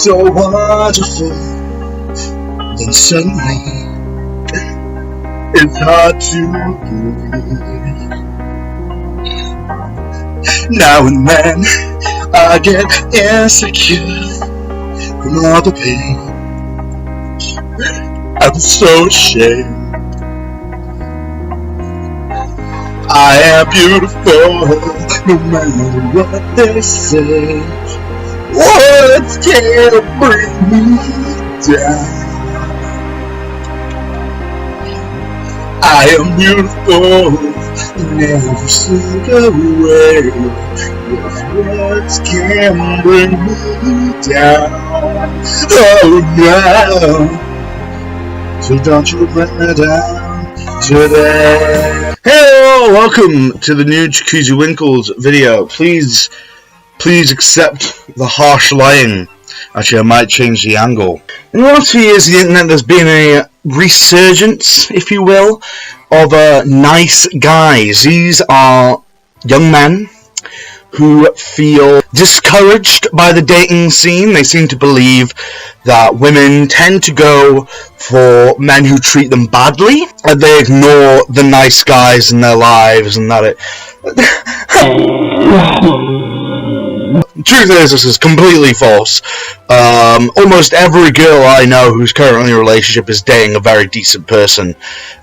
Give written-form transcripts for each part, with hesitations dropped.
so wonderful, then suddenly it's hard to breathe. Now and then I get insecure from all the pain. I'm so ashamed. I am beautiful, no matter what they say. Words can't bring me down. I am beautiful in every single way. Yes, words can't bring me down. Oh no, so don't you bring me down today. Hello, welcome to the new Jacuzzi Winkles video. Please accept the harsh lighting. Actually, I might change the angle. In the last few years of the internet, there's been a resurgence, if you will, of nice guys. These are young men who feel discouraged by the dating scene. They seem to believe that women tend to go for men who treat them badly, and they ignore the nice guys in their lives, and that it... The truth is, this is completely false. Almost every girl I know who's currently in a relationship is dating a very decent person.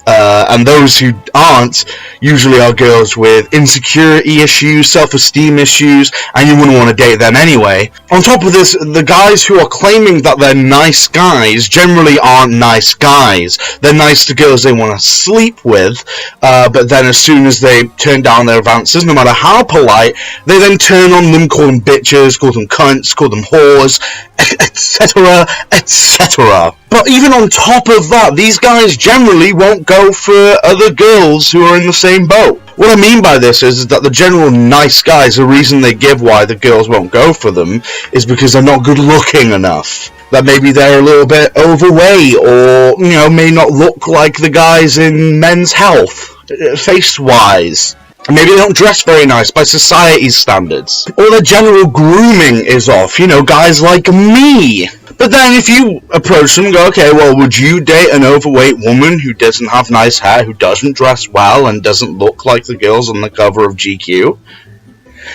And those who aren't usually are girls with insecurity issues, self-esteem issues, and you wouldn't want to date them anyway. On top of this, the guys who are claiming that they're nice guys generally aren't nice guys. They're nice to girls they want to sleep with, but then as soon as they turn down their advances, no matter how polite, they then turn on them, call them bitches, call them cunts, call them whores, etc., etc. But even on top of that, these guys generally won't go for other girls who are in the same boat. What I mean by this is that the general nice guys, the reason they give why the girls won't go for them is because they're not good looking enough. That maybe they're a little bit overweight, or, you know, may not look like the guys in Men's Health, face-wise. Maybe they don't dress very nice by society's standards. Or their general grooming is off, you know, guys like me. But then if you approach them and go, okay, well, would you date an overweight woman who doesn't have nice hair, who doesn't dress well, and doesn't look like the girls on the cover of GQ?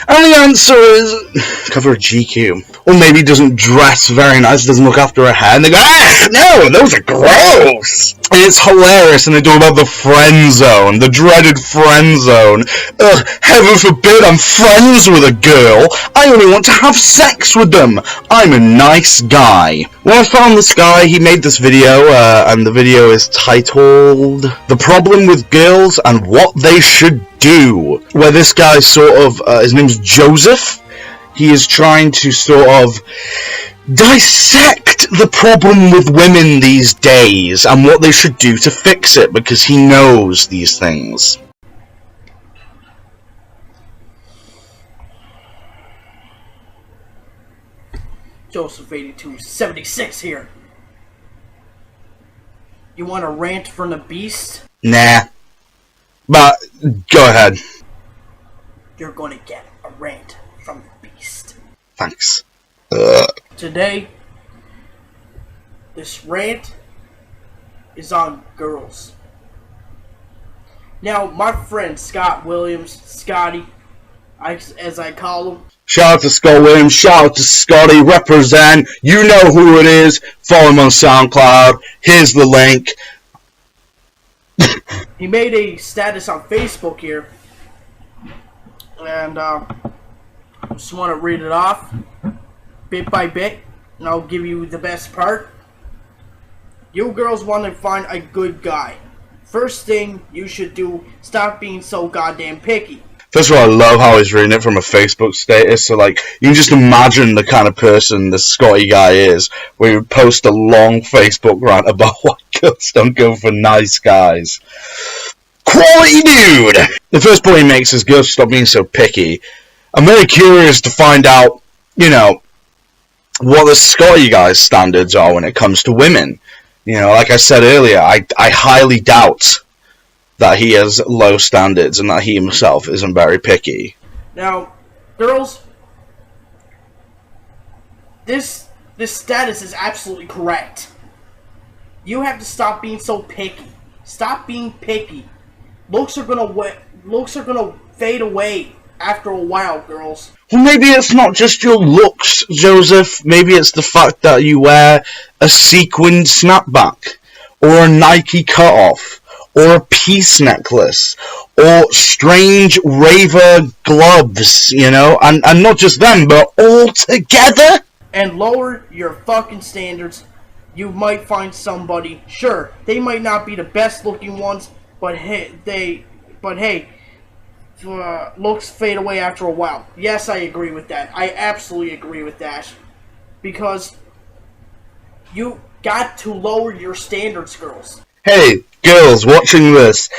And the answer is, cover of GQ. Or maybe doesn't dress very nice, doesn't look after her hair, and they go, ah, no, those are gross! And it's hilarious, and they talk about the friend zone, the dreaded friend zone. Ugh, heaven forbid I'm friends with a girl. I only want to have sex with them. I'm a nice guy. When I found this guy, he made this video, and the video is titled The Problem with Girls and What They Should Do, where this guy sort of, his name's Joseph, he is trying to sort of dissect the problem with women these days and what they should do to fix it, because he knows these things. Joseph 8276 here. You want a rant from the beast? Nah. But, go ahead. You're gonna get a rant from the beast. Thanks. Today, this rant is on girls. Now, my friend Scott Williams, Scotty, as I call him. Shout out to Scott Williams, shout out to Scotty, represent, you know who it is, follow him on SoundCloud, here's the link. He made a status on Facebook here, and I just want to read it off, bit by bit, and I'll give you the best part. You girls want to find a good guy. First thing you should do, stop being so goddamn picky. First of all, I love how he's reading it from a Facebook status, so like, you can just imagine the kind of person this Scotty guy is, where he would post a long Facebook rant about why girls don't go for nice guys. Quality dude! The first point he makes is girls stop being so picky. I'm very curious to find out, you know, what the Scotty guy's standards are when it comes to women. You know, like I said earlier, I highly doubt that he has low standards and that he himself isn't very picky. Now, girls, this this status is absolutely correct. You have to stop being so picky. Stop being picky. Looks are gonna fade away after a while, girls. Well, maybe it's not just your looks, Joseph. Maybe it's the fact that you wear a sequined snapback, or a Nike cutoff, or a peace necklace, or strange raver gloves, you know? And not just them, but all together? And lower your fucking standards. You might find somebody. Sure, they might not be the best looking ones, but hey, looks fade away after a while. Yes, I agree with that. I absolutely agree with that. Because you got to lower your standards, girls. Hey, girls, watching this,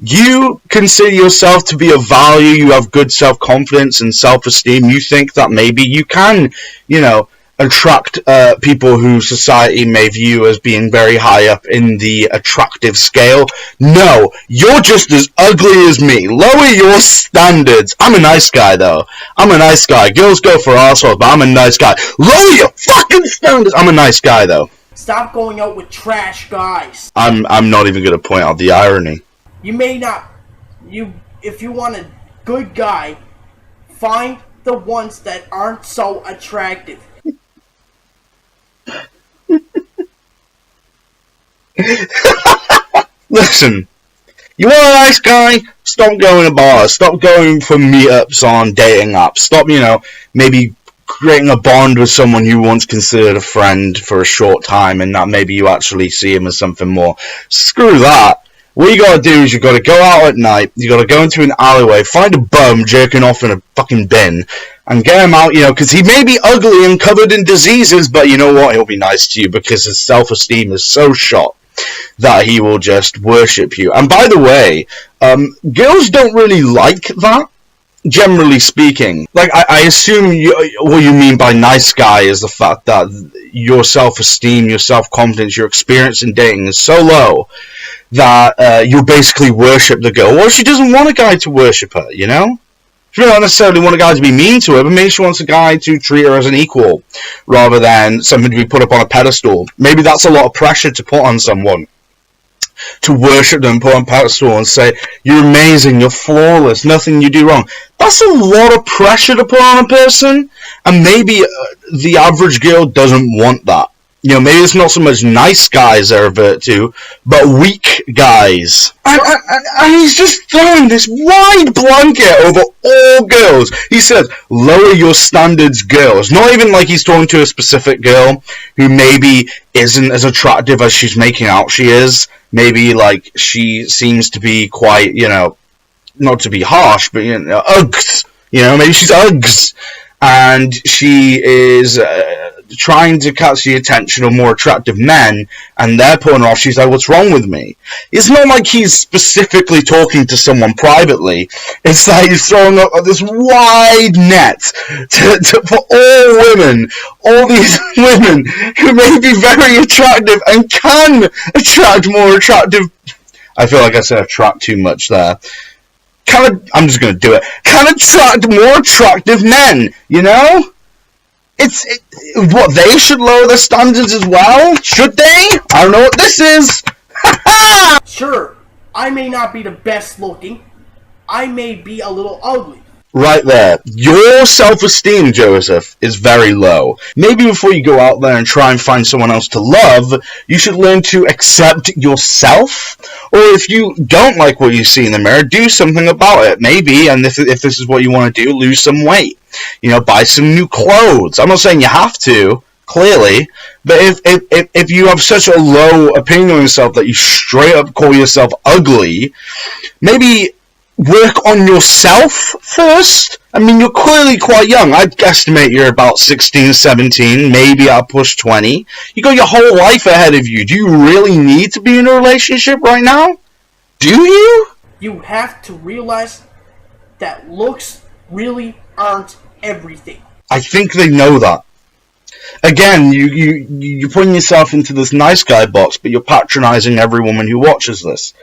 you consider yourself to be of value, you have good self-confidence and self-esteem, you think that maybe you can, you know, attract people who society may view as being very high up in the attractive scale. No, you're just as ugly as me. Lower your standards. I'm a nice guy, though. I'm a nice guy. Girls go for assholes, but I'm a nice guy. Lower your fucking standards. I'm a nice guy, though. Stop going out with trash guys. I'm not even going to point out the irony. You may not. If you want a good guy, find the ones that aren't so attractive. Listen, you want a nice guy? Stop going to bars. Stop going for meetups on dating apps. Stop, you know, maybe creating a bond with someone you once considered a friend for a short time, and that maybe you actually see him as something more. Screw that. What you gotta do is you gotta go out at night, you gotta go into an alleyway, find a bum jerking off in a fucking bin, and get him out, you know, because he may be ugly and covered in diseases, but you know what, he'll be nice to you because his self-esteem is so shot that he will just worship you. And by the way, girls don't really like that, generally speaking. Like, I assume what you mean by nice guy is the fact that your self-esteem, your self-confidence, your experience in dating is so low that you'll basically worship the girl. Well, she doesn't want a guy to worship her, you know? She doesn't necessarily want a guy to be mean to her, but maybe she wants a guy to treat her as an equal, rather than something to be put up on a pedestal. Maybe that's a lot of pressure to put on someone. To worship them, put on a pedestal and say, you're amazing, you're flawless, nothing you do wrong. That's a lot of pressure to put on a person, and maybe the average girl doesn't want that. You know, maybe it's not so much nice guys they revert to, but weak guys. And he's just throwing this wide blanket over all girls. He says, lower your standards, girls. Not even like he's talking to a specific girl who maybe isn't as attractive as she's making out she is. Maybe, like, she seems to be quite, you know, not to be harsh, but, you know, Uggs. You know, maybe she's Uggs. And she is trying to catch the attention of more attractive men, and they're putting her off. She's like, what's wrong with me? It's not like he's specifically talking to someone privately. It's like he's throwing up this wide net for all women, all these women who may be very attractive and can attract more attractive... I feel like I said attract too much there. I'm just going to do it. Can attract more attractive men, you know? What, they should lower their standards as well? Should they? I don't know what this is. Sure, I may not be the best looking. I may be a little ugly. Right there. Your self-esteem, Joseph, is very low. Maybe before you go out there and try and find someone else to love, you should learn to accept yourself. Or if you don't like what you see in the mirror, do something about it. Maybe, and if this is what you want to do, lose some weight. You know, buy some new clothes. I'm not saying you have to, clearly, but if you have such a low opinion of yourself that you straight up call yourself ugly, maybe work on yourself first. I mean, you're clearly quite young. I'd guesstimate you're about 16, 17, maybe I'll push 20. You got your whole life ahead of you. Do you really need to be in a relationship right now? Do you? You have to realize that looks really aren't everything. I think they know that. Again, you're putting yourself into this nice guy box, but you're patronizing every woman who watches this.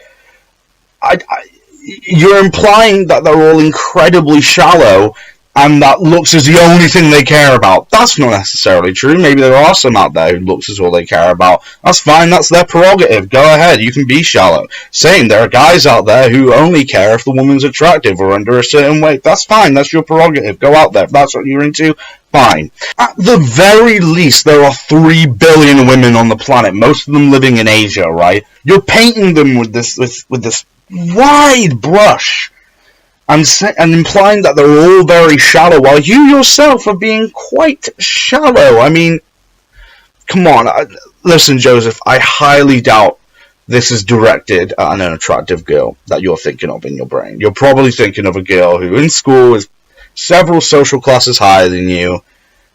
You're implying that they're all incredibly shallow and that looks is the only thing they care about. That's not necessarily true. Maybe there are some out there who looks is all they care about. That's fine, that's their prerogative. Go ahead, you can be shallow. Same, there are guys out there who only care if the woman's attractive or under a certain weight. That's fine, that's your prerogative. Go out there. If that's what you're into, fine. At the very least, there are 3 billion women on the planet, most of them living in Asia, right? You're painting them with this wide brush. And implying that they're all very shallow, while you yourself are being quite shallow. I mean, come on. Listen, Joseph, I highly doubt this is directed at an unattractive girl that you're thinking of in your brain. You're probably thinking of a girl who in school is several social classes higher than you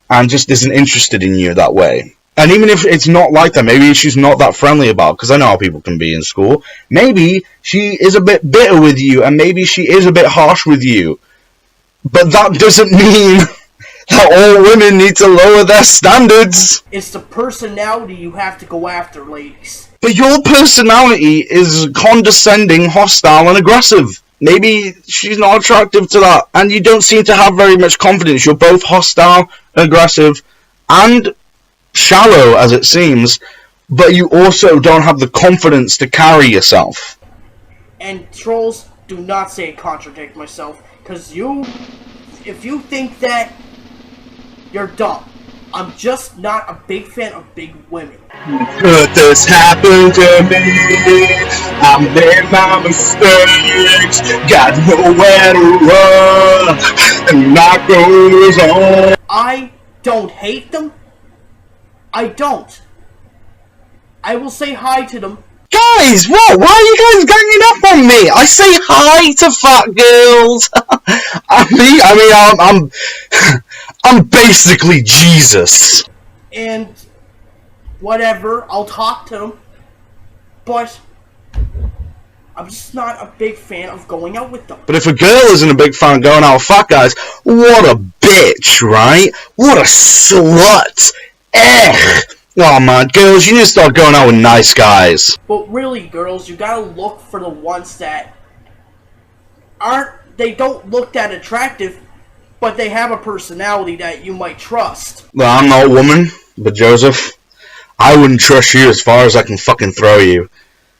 and just isn't interested in you that way. And even if it's not like that, maybe she's not that friendly about it, because I know how people can be in school. Maybe she is a bit bitter with you, and maybe she is a bit harsh with you. But that doesn't mean that all women need to lower their standards. It's the personality you have to go after, ladies. But your personality is condescending, hostile, and aggressive. Maybe she's not attractive to that, and you don't seem to have very much confidence. You're both hostile, aggressive, and shallow, as it seems, but you also don't have the confidence to carry yourself. And trolls, do not say contradict myself, because if you think that, you're dumb. I'm just not a big fan of big women. Could this happen to me? I made my mistakes, got nowhere to run, and life goes on. I don't hate them. I don't. I will say hi to them. Guys, what? Why are you guys ganging up on me? I say hi to fat girls. I'm basically Jesus. And whatever, I'll talk to them. But I'm just not a big fan of going out with them. But if a girl isn't a big fan of going out with fat guys, what a bitch, right? What a slut. Oh man, girls, you need to start going out with nice guys. But really, girls, you gotta look for the ones that they don't look that attractive, but they have a personality that you might trust. Well, I'm not a woman, but Joseph, I wouldn't trust you as far as I can fucking throw you.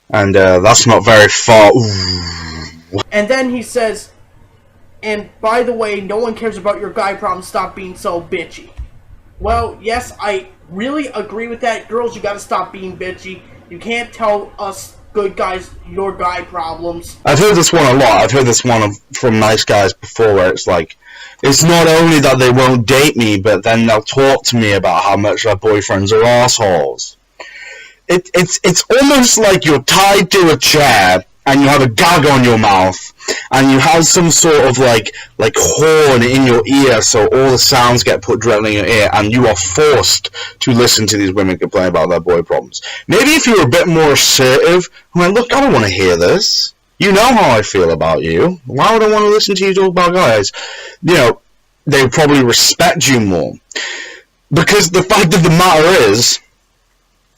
And that's not very far. Ooh. And then he says, and by the way, no one cares about your guy problem, stop being so bitchy. Well, yes, I really agree with that. Girls, you gotta stop being bitchy. You can't tell us good guys your guy problems. I've heard this one a lot. I've heard this one from nice guys before, where it's like, it's not only that they won't date me, but then they'll talk to me about how much their boyfriends are assholes. It's almost like you're tied to a chair and you have a gag on your mouth and you have some sort of like horn in your ear, so all the sounds get put directly in your ear, and you are forced to listen to these women complain about their boy problems. Maybe if you were a bit more assertive, like, look, I don't want to hear this. You know how I feel about you. Why would I want to listen to you talk about guys? You know, they would probably respect you more. Because the fact of the matter is,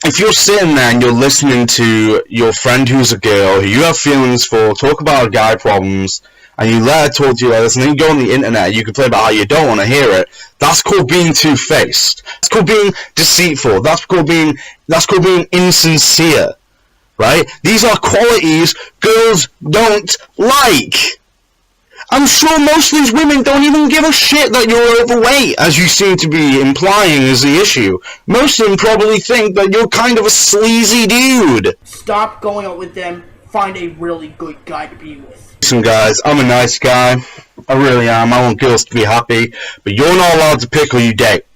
if you're sitting there and you're listening to your friend who's a girl, who you have feelings for, talk about guy problems, and you let her talk to you like this, and then you go on the internet, you can play about how you don't want to hear it, that's called being two-faced. That's called being deceitful. That's called being insincere. Right? These are qualities girls don't like. I'm sure most of these women don't even give a shit that you're overweight, as you seem to be implying is the issue. Most of them probably think that you're kind of a sleazy dude. Stop going out with them. Find a really good guy to be with. Listen, guys, I'm a nice guy. I really am. I want girls to be happy. But you're not allowed to pick who you date.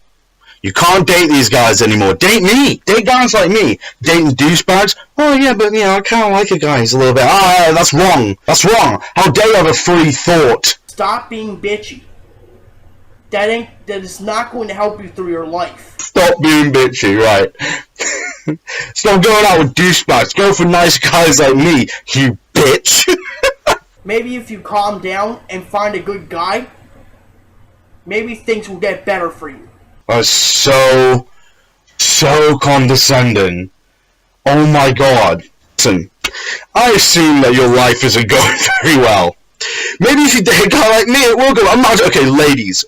You can't date these guys anymore. Date me. Date guys like me. Dating douchebags. Oh yeah, but you know, I kind of like a guy who's a little bit. That's wrong. That's wrong. How dare you have a free thought? Stop being bitchy. That is not going to help you through your life. Stop being bitchy, right? Stop going out with douchebags. Go for nice guys like me, you bitch. Maybe if you calm down and find a good guy, maybe things will get better for you. So condescending. Oh my god. Listen, I assume that your life isn't going very well. Maybe if you date a guy like me, it will go. I'm not okay. Ladies.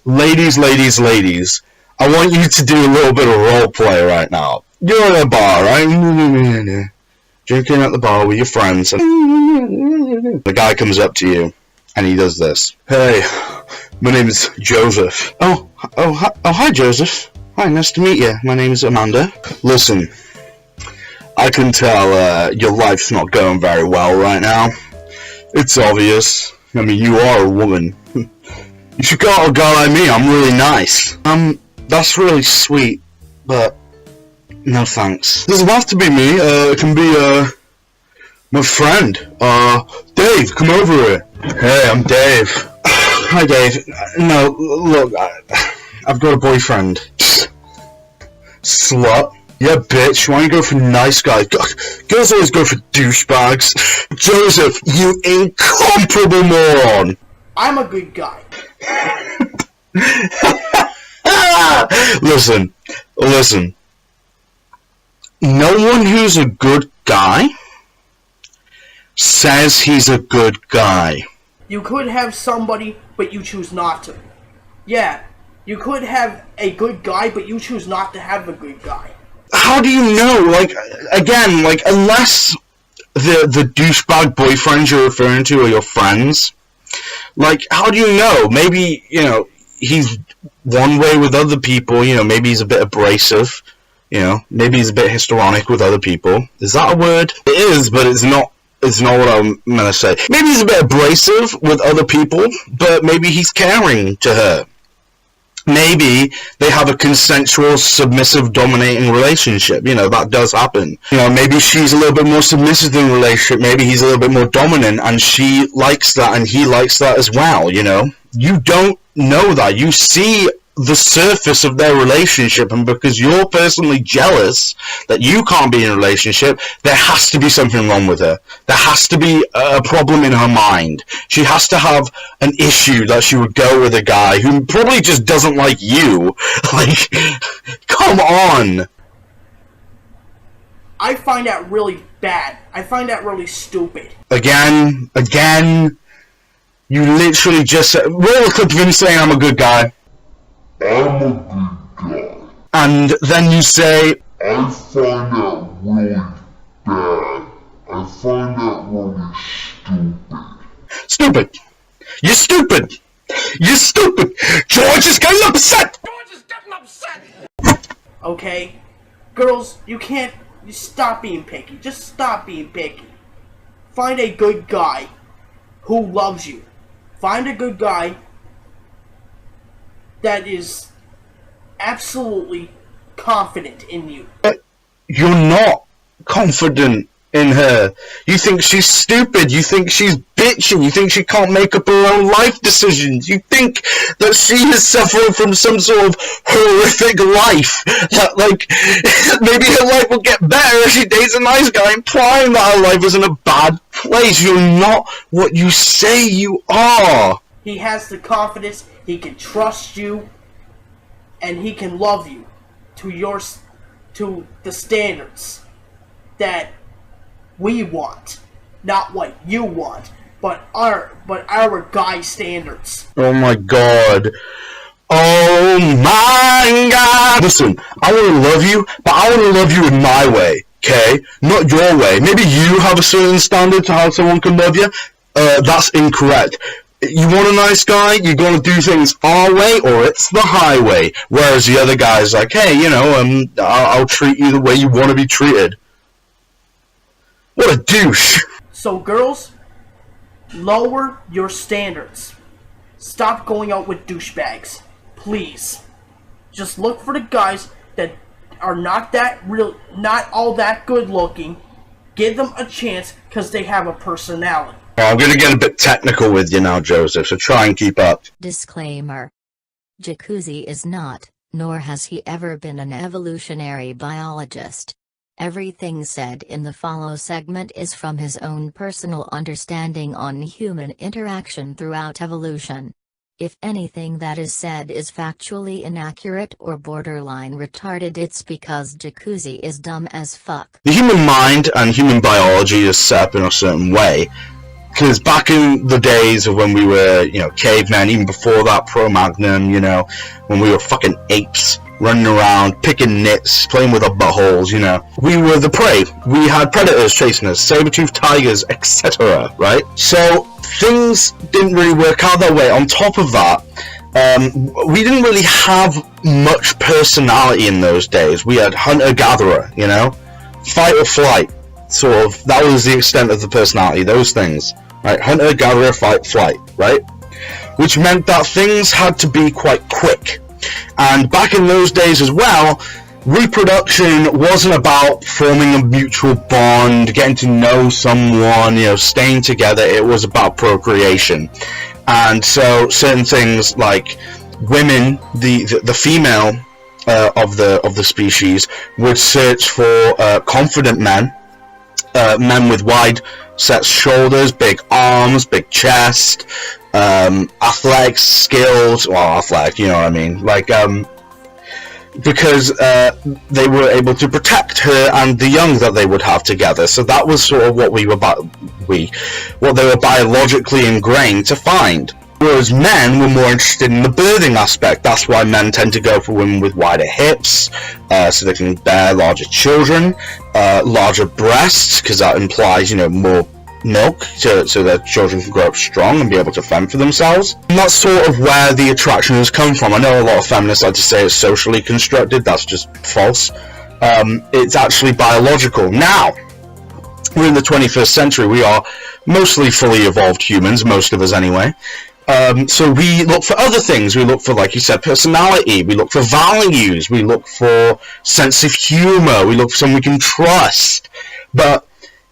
I want you to do a little bit of role play right now. You're in a bar, right? Drinking at the bar with your friends, and the guy comes up to you, and he does this. Hey, my name is Joseph. Oh, hi, Joseph. Hi, nice to meet you. My name is Amanda. Listen, I can tell your life's not going very well right now. It's obvious. I mean, you are a woman. You should go out a guy like me. I'm really nice. That's really sweet, but no thanks. Doesn't have to be me. It can be my friend. Dave, come over here. Hey, I'm Dave. Hi, Dave. No, look, I've got a boyfriend. Slut. Yeah, bitch. Why don't you go for nice guys? Girls always go for douchebags. Joseph, you incomparable moron. I'm a good guy. Listen. No one who's a good guy says he's a good guy. You could have somebody, but you choose not to. Yeah, you could have a good guy, but you choose not to have a good guy. How do you know? Unless the douchebag boyfriends you're referring to are your friends, how do you know? Maybe, he's one way with other people, maybe he's a bit abrasive, maybe he's a bit histrionic with other people. Is that a word? It is, but it's not what I'm gonna say. Maybe he's a bit abrasive with other people, but maybe he's caring to her. Maybe they have a consensual, submissive, dominating relationship. That does happen. Maybe she's a little bit more submissive in the relationship. Maybe he's a little bit more dominant, and she likes that, and he likes that as well, You don't know that. You see the surface of their relationship, and because you're personally jealous that you can't be in a relationship, there has to be something wrong with her. There has to be a problem in her mind. She has to have an issue that she would go with a guy who probably just doesn't like you. Come on. I find that really bad. I find that really stupid. Again, you literally just said, roll a clip of him saying I'm a good guy. I'm a good guy. And then you say, I find that really bad. I find that really stupid. Stupid. You're stupid. You're stupid. George is getting upset. Okay? Girls, you stop being picky. Just stop being picky. Find a good guy who loves you. Find a good guy that is absolutely confident in you. You're not confident in her. You think she's stupid. You think she's bitchy. You think she can't make up her own life decisions. You think that she is suffering from some sort of horrific life. That, maybe her life will get better if she dates a nice guy, implying that her life is in a bad place. You're not what you say you are. He has the confidence, he can trust you, and he can love you to the standards that we want. Not what you want, but our guy standards. Oh my god. Oh my god. Listen, I want to love you, but I want to love you in my way, okay? Not your way. Maybe you have a certain standard to how someone can love you. That's incorrect. You want a nice guy, you're gonna do things our way, or it's the highway. Whereas the other guy's like, hey, I'll treat you the way you want to be treated. What a douche. So girls, lower your standards. Stop going out with douchebags. Please. Just look for the guys that are not all that good looking. Give them a chance because they have a personality. I'm going to get a bit technical with you now, Joseph, so try and keep up. Disclaimer. Jacuzzi is not, nor has he ever been, an evolutionary biologist. Everything said in the follow segment is from his own personal understanding on human interaction throughout evolution. If anything that is said is factually inaccurate or borderline retarded, it's because Jacuzzi is dumb as fuck. The human mind and human biology is set up in a certain way. Because back in the days of when we were, cavemen, even before that, Pro-Magnum, when we were fucking apes, running around, picking nits, playing with our buttholes, we were the prey. We had predators chasing us, saber-toothed tigers, etc., right? So, things didn't really work out that way. On top of that, we didn't really have much personality in those days. We had hunter-gatherer, fight or flight, sort of. That was the extent of the personality, those things, right? Hunter-gatherer, fight, flight, right? Which meant that things had to be quite quick. And back in those days as well, reproduction wasn't about forming a mutual bond, getting to know someone, staying together. It was about procreation. And so certain things like women, the female of the species, would search for confident men, men with wide set shoulders, big arms, big chest, athletic skills, athletic, you know what I mean, because they were able to protect her and the young that they would have together. So that was sort of what what they were biologically ingrained to find. Whereas men were more interested in the birthing aspect. That's why men tend to go for women with wider hips, so they can bear larger children, larger breasts, because that implies, more milk, so that children can grow up strong and be able to fend for themselves. And that's sort of where the attraction has come from. I know a lot of feminists like to say it's socially constructed. That's just false. It's actually biological. Now, we're in the 21st century. We are mostly fully evolved humans, most of us anyway. So we look for other things. We look for, like you said, personality. We look for values. We look for sense of humor. We look for someone we can trust. But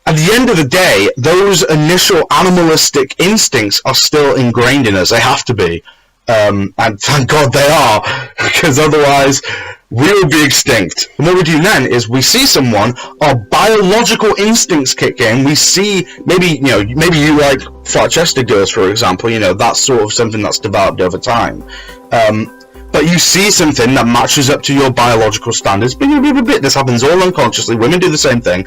at the end of the day, those initial animalistic instincts are still ingrained in us. They have to be. And thank God they are, because otherwise we would be extinct. And what we do then is we see someone, our biological instincts kick in. We see, maybe you like flat-chested girls, for example, that's sort of something that's developed over time. But you see something that matches up to your biological standards. This happens all unconsciously. Women do the same thing.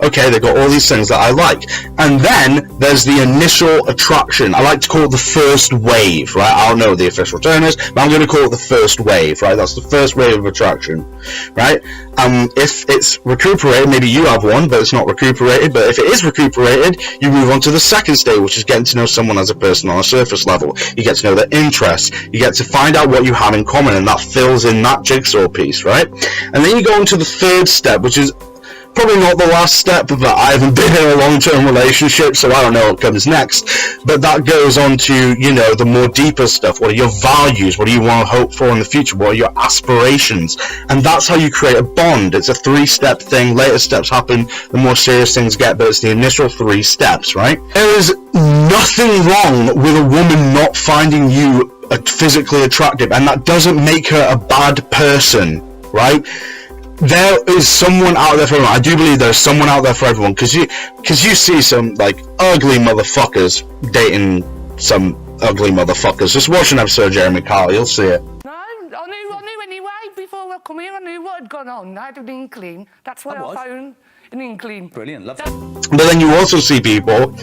Okay, they've got all these things that I like. And then there's the initial attraction. I like to call it the first wave, right? I don't know what the official term is, but I'm going to call it the first wave, right? That's the first wave of attraction, right? If it's recuperated, maybe you have one, but it's not recuperated. But if it is recuperated, you move on to the second stage, which is getting to know someone as a person on a surface level. You get to know their interests. You get to find out what you have in common, and that fills in that jigsaw piece, right? And then you go into the third step, which is probably not the last step, but I haven't been in a long-term relationship, so I don't know what comes next. But that goes on to, the more deeper stuff. What are your values? What do you want to hope for in the future? What are your aspirations? And that's how you create a bond. It's a three-step thing. Later steps happen, the more serious things get, but it's the initial 3 steps, right? There is nothing wrong with a woman not finding you physically attractive, and that doesn't make her a bad person, right? There is someone out there for everyone. I do believe there's someone out there for everyone, because you see some ugly motherfuckers dating some ugly motherfuckers. Just watch an episode of Jeremy Kyle, you'll see it. No, I knew anyway. Before I come here, I knew what had gone on. I had an inkling. That's why I phoned an inkling. Brilliant, love that. But then you also see people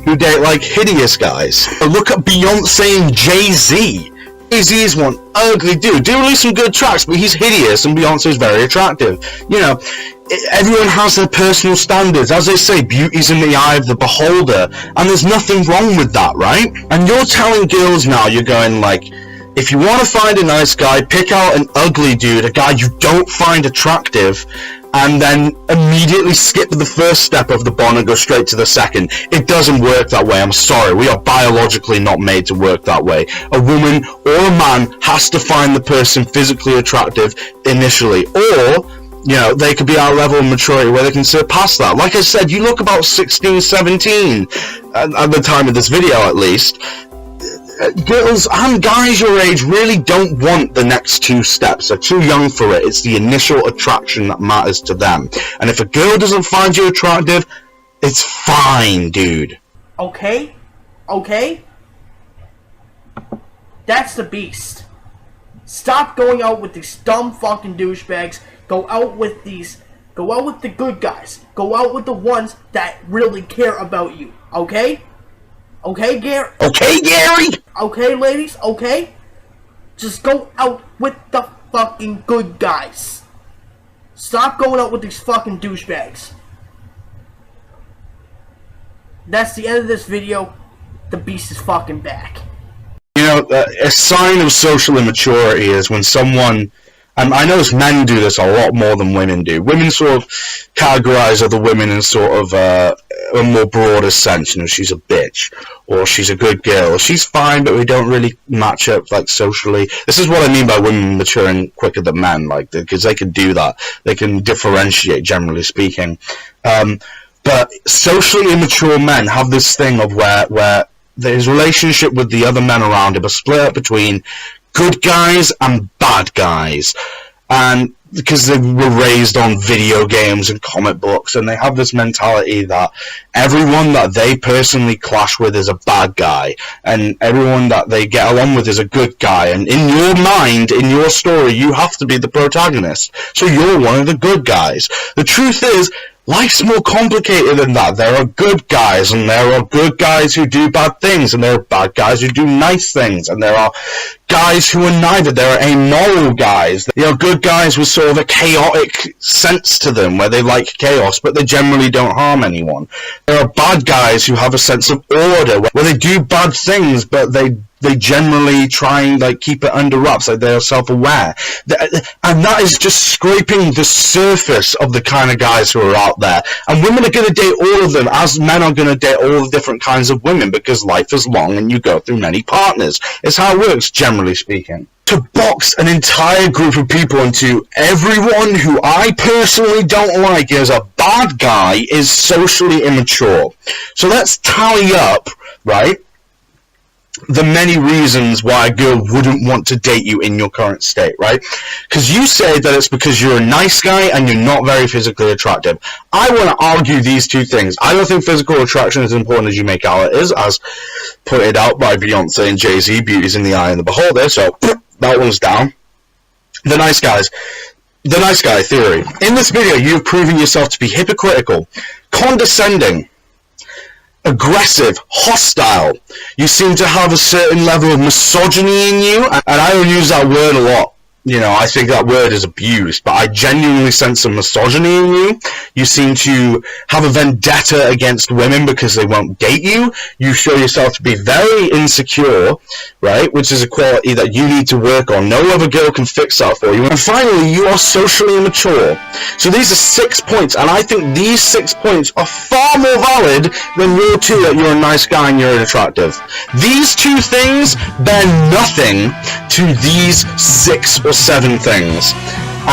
who date hideous guys. Look at Beyonce and Jay-Z. Jay-Z is one ugly dude. Do release some good tracks, but he's hideous, and Beyonce is very attractive. Everyone has their personal standards. As they say, beauty's in the eye of the beholder, and there's nothing wrong with that, right? And you're telling girls now, you're going if you want to find a nice guy, pick out an ugly dude, a guy you don't find attractive, and then immediately skip the first step of the bond and go straight to the second. It doesn't work that way. I'm sorry. We are biologically not made to work that way. A woman or a man has to find the person physically attractive initially, or they could be at a level of maturity where they can surpass that. Like I said, you look about 16, 17 at the time of this video, at least. Girls and guys your age really don't want the next 2 steps. They're too young for it. It's the initial attraction that matters to them. And if a girl doesn't find you attractive, it's fine, dude. Okay? That's the beast. Stop going out with these dumb fucking douchebags. Go out with these Go out with the good guys. Go out with the ones that really care about you. Okay? Okay, Gary? Okay, Gary? Okay, ladies? Okay? Just go out with the fucking good guys. Stop going out with these fucking douchebags. That's the end of this video. The beast is fucking back. You know, a sign of social immaturity is when someone, and I notice men do this a lot more than women do. Women sort of categorize other women in sort of a more broader sense. You know, she's a bitch, or she's a good girl, or she's fine, but we don't really match up, like, socially. This is what I mean by women maturing quicker than men, like, because they can do that. They can differentiate, generally speaking. But socially immature men have this thing of where his relationship with the other men around him are split up between good guys and bad guys. And because they were raised on video games and comic books, and they have this mentality that everyone that they personally clash with is a bad guy, and everyone that they get along with is a good guy. And in your mind, in your story, you have to be the protagonist. So you're one of the good guys. The truth is, life's more complicated than that. There are good guys, and there are good guys who do bad things, and there are bad guys who do nice things, and there are guys who are neither. There are amoral guys. You know, good guys with sort of a chaotic sense to them, where they like chaos, but they generally don't harm anyone. There are bad guys who have a sense of order, where they do bad things, but they generally try and, like, keep it under wraps, like they're self-aware. And that is just scraping the surface of the kind of guys who are out there. And women are going to date all of them, as men are going to date all the different kinds of women, because life is long and you go through many partners. It's how it works, generally speaking. To box an entire group of people into everyone who I personally don't like as a bad guy is socially immature. So let's tally up, right, the many reasons why a girl wouldn't want to date you in your current state, right? Because you say that it's because you're a nice guy and you're not very physically attractive. I want to argue these two things. I don't think physical attraction is as important as you make out it is, as pointed out by Beyonce and Jay-Z, beauty's in the eye of the beholder, so that one's down. The nice guys. The nice guy theory. In this video, you've proven yourself to be hypocritical, condescending, aggressive, hostile. You seem to have a certain level of misogyny in you, and I don't use that word a lot. You know, I think that word is abused, but I genuinely sense some misogyny in you. You seem to have a vendetta against women because they won't date you. You show yourself to be very insecure, right? Which is a quality that you need to work on. No other girl can fix that for you. And finally, you are socially immature. So these are 6 points, and I think these 6 points are far more valid than your two, that you're a nice guy and you're attractive. These two things bear nothing to these 6 or 7 things.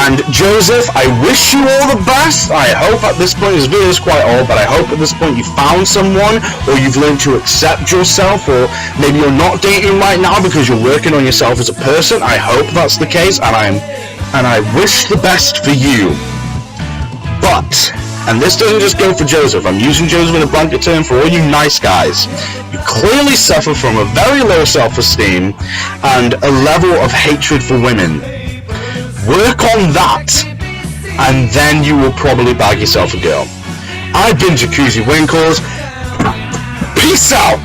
And Joseph, I wish you all the best. I hope at this point, this video is quite old, but I hope at this point you found someone, or you've learned to accept yourself, or maybe you're not dating right now because you're working on yourself as a person. I hope that's the case, and I wish the best for you. But, and this doesn't just go for Joseph, I'm using Joseph in a blanket term for all you nice guys. You clearly suffer from a very low self-esteem and a level of hatred for women. Work on that, and then you will probably bag yourself a girl. I've been Jacuzzi Winkles. Peace out!